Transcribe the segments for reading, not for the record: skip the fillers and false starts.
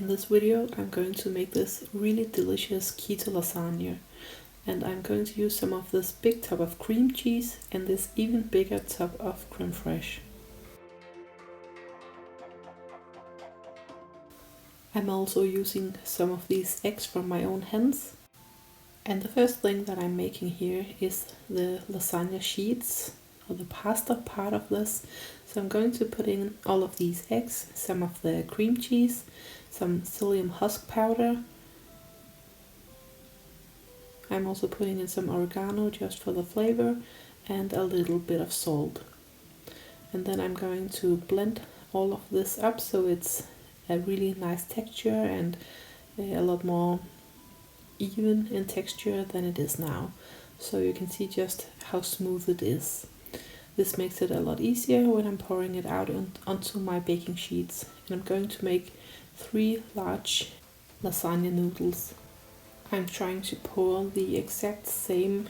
In this video I'm going to make this really delicious keto lasagna, and I'm going to use some of this big tub of cream cheese and this even bigger tub of creme fraiche. I'm also using some of these eggs from my own hens. And the first thing that I'm making here is the lasagna sheets, or the pasta part of this. So I'm going to put in all of these eggs, some of the cream cheese, some psyllium husk powder. I'm also putting in some oregano just for the flavor and a little bit of salt. And then I'm going to blend all of this up so it's a really nice texture and a lot more even in texture than it is now. So you can see just how smooth it is. This makes it a lot easier when I'm pouring it out onto my baking sheets. And I'm going to make 3 large lasagna noodles. I'm trying to pour the exact same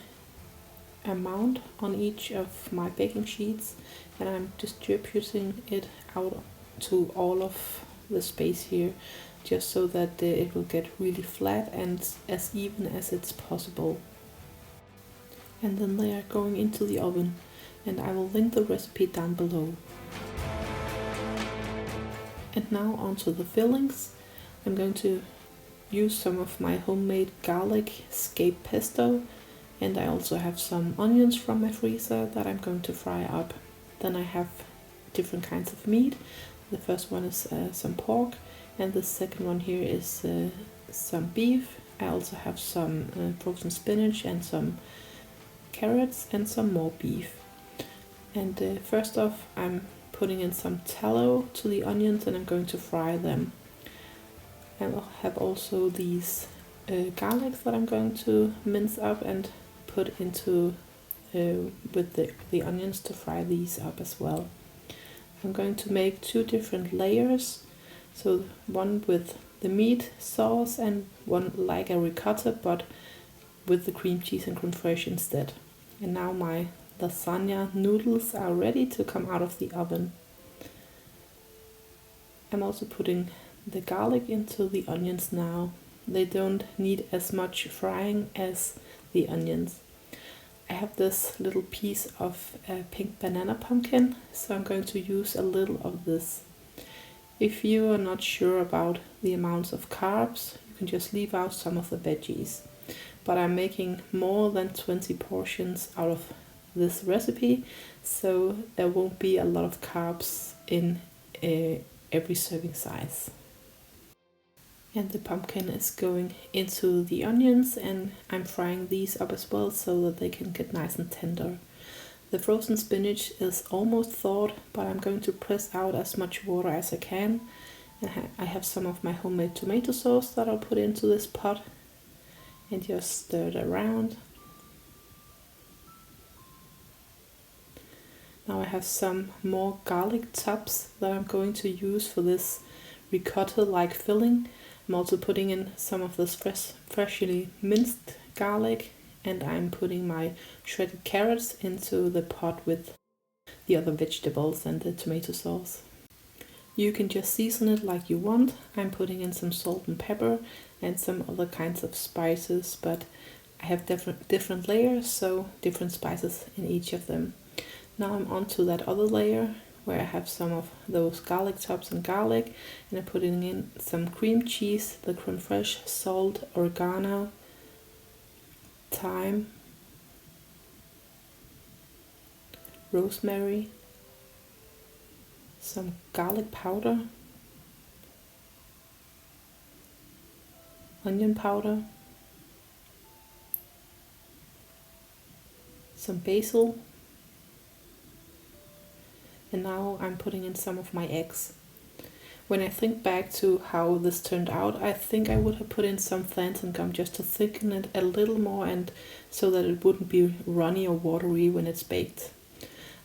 amount on each of my baking sheets, and I'm distributing it out to all of the space here, just so that it will get really flat and as even as it's possible. And then they are going into the oven, and I will link the recipe down below. And now onto the fillings. I'm going to use some of my homemade garlic scape pesto, and I also have some onions from my freezer that I'm going to fry up. Then I have different kinds of meat. The first one is some pork, and the second one here is some beef. I also have some frozen spinach and some carrots and some more beef. And first off, I'm putting in some tallow to the onions, and I'm going to fry them. And I'll have also these garlics that I'm going to mince up and put into with the onions to fry these up as well. I'm going to make 2 different layers, so one with the meat sauce and one like a ricotta but with the cream cheese and creme fraiche instead. And now my lasagna noodles are ready to come out of the oven. I'm also putting the garlic into the onions now. They don't need as much frying as the onions. I have this little piece of pink banana pumpkin, so I'm going to use a little of this. If you are not sure about the amounts of carbs, you can just leave out some of the veggies. But I'm making more than 20 portions out of this recipe, so there won't be a lot of carbs in every serving size. And the pumpkin is going into the onions, and I'm frying these up as well so that they can get nice and tender. The frozen spinach is almost thawed, but I'm going to press out as much water as I can. I have some of my homemade tomato sauce that I'll put into this pot and just stir it around. Now I have some more garlic tubs that I'm going to use for this ricotta-like filling. I'm also putting in some of this freshly minced garlic, and I'm putting my shredded carrots into the pot with the other vegetables and the tomato sauce. You can just season it like you want. I'm putting in some salt and pepper and some other kinds of spices, but I have different layers, so different spices in each of them. Now I'm on to that other layer where I have some of those garlic tubs and garlic, and I'm putting in some cream cheese, the creme fraiche, salt, oregano, thyme, rosemary, some garlic powder, onion powder, some basil. And now I'm putting in some of my eggs. When I think back to how this turned out, I think I would have put in some xanthan gum just to thicken it a little more, and so that it wouldn't be runny or watery when it's baked.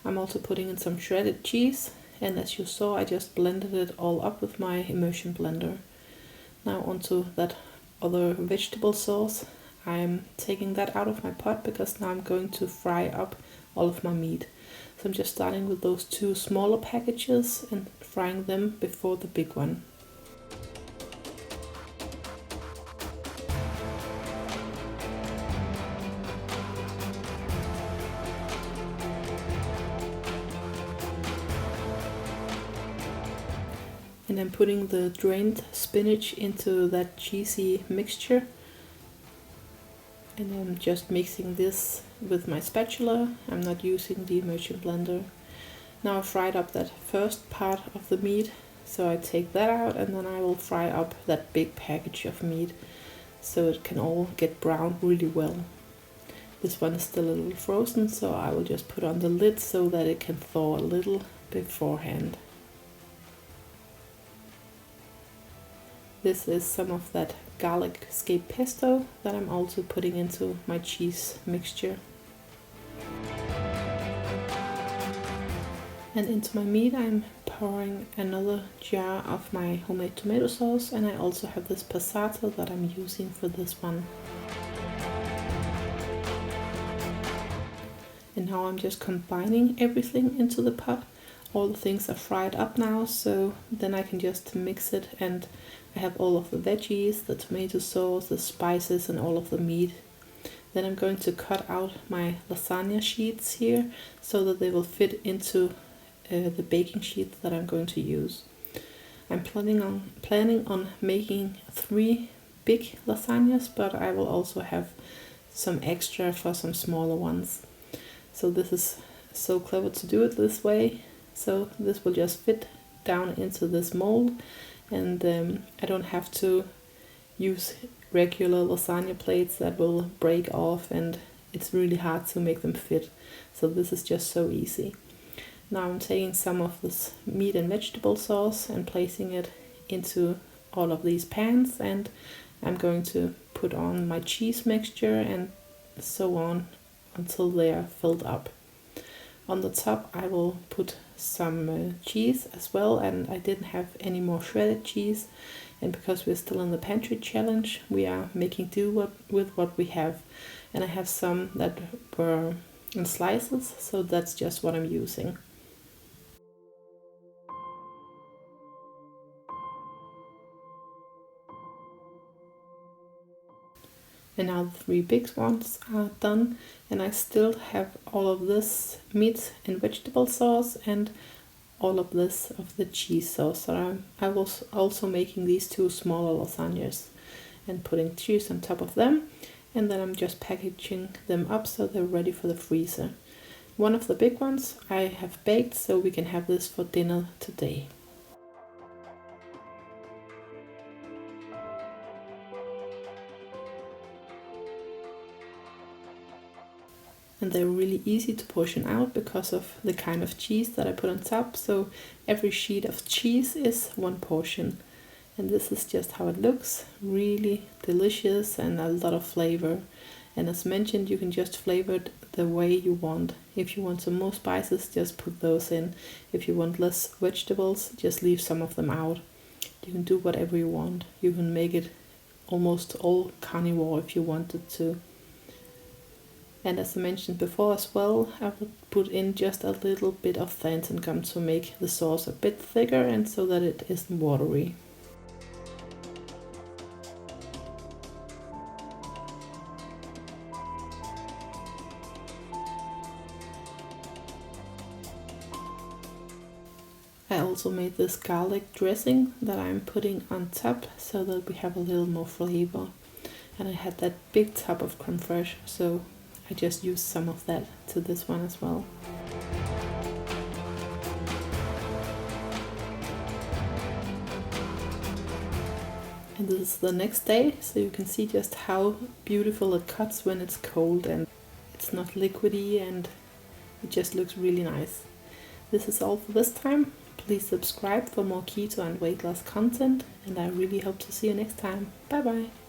I'm also putting in some shredded cheese, and as you saw, I just blended it all up with my immersion blender. Now onto that other vegetable sauce. I'm taking that out of my pot because now I'm going to fry up all of my meat. So I'm just starting with those 2 smaller packages and frying them before the big one. And I'm putting the drained spinach into that cheesy mixture. And I'm just mixing this with my spatula. I'm not using the immersion blender. Now I've fried up that first part of the meat, so I take that out and then I will fry up that big package of meat so it can all get browned really well. This one is still a little frozen, so I will just put on the lid so that it can thaw a little beforehand. This is some of that garlic scape pesto that I'm also putting into my cheese mixture. And into my meat I'm pouring another jar of my homemade tomato sauce, and I also have this passata that I'm using for this one. And now I'm just combining everything into the pot. All the things are fried up now, so then I can just mix it, and I have all of the veggies, the tomato sauce, the spices and all of the meat. Then I'm going to cut out my lasagna sheets here so that they will fit into the baking sheet that I'm going to use. I'm planning on making 3 big lasagnas, but I will also have some extra for some smaller ones. So this is so clever to do it this way. So this will just fit down into this mold, and I don't have to use regular lasagna plates that will break off, and it's really hard to make them fit. So this is just so easy. Now I'm taking some of this meat and vegetable sauce and placing it into all of these pans, and I'm going to put on my cheese mixture and so on until they are filled up. On the top I will put some cheese as well, and I didn't have any more shredded cheese, and because we're still in the pantry challenge we are making do with what we have, and I have some that were in slices, so that's just what I'm using. And now the 3 big ones are done, and I still have all of this meat and vegetable sauce and all of this of the cheese sauce. So I was also making these 2 smaller lasagnas and putting cheese on top of them, and then I'm just packaging them up so they're ready for the freezer. One of the big ones I have baked, so we can have this for dinner today. And they're really easy to portion out because of the kind of cheese that I put on top. So every sheet of cheese is 1 portion. And this is just how it looks. Really delicious and a lot of flavor. And as mentioned, you can just flavor it the way you want. If you want some more spices, just put those in. If you want less vegetables, just leave some of them out. You can do whatever you want. You can make it almost all carnivore if you wanted to. And as I mentioned before as well, I will put in just a little bit of xanthan gum to make the sauce a bit thicker and so that it isn't watery. I also made this garlic dressing that I'm putting on top so that we have a little more flavor. And I had that big tub of creme fraiche, so I just used some of that to this one as well. And this is the next day, so you can see just how beautiful it cuts when it's cold and it's not liquidy, and it just looks really nice. This is all for this time. Please subscribe for more keto and weight loss content, and I really hope to see you next time. Bye bye!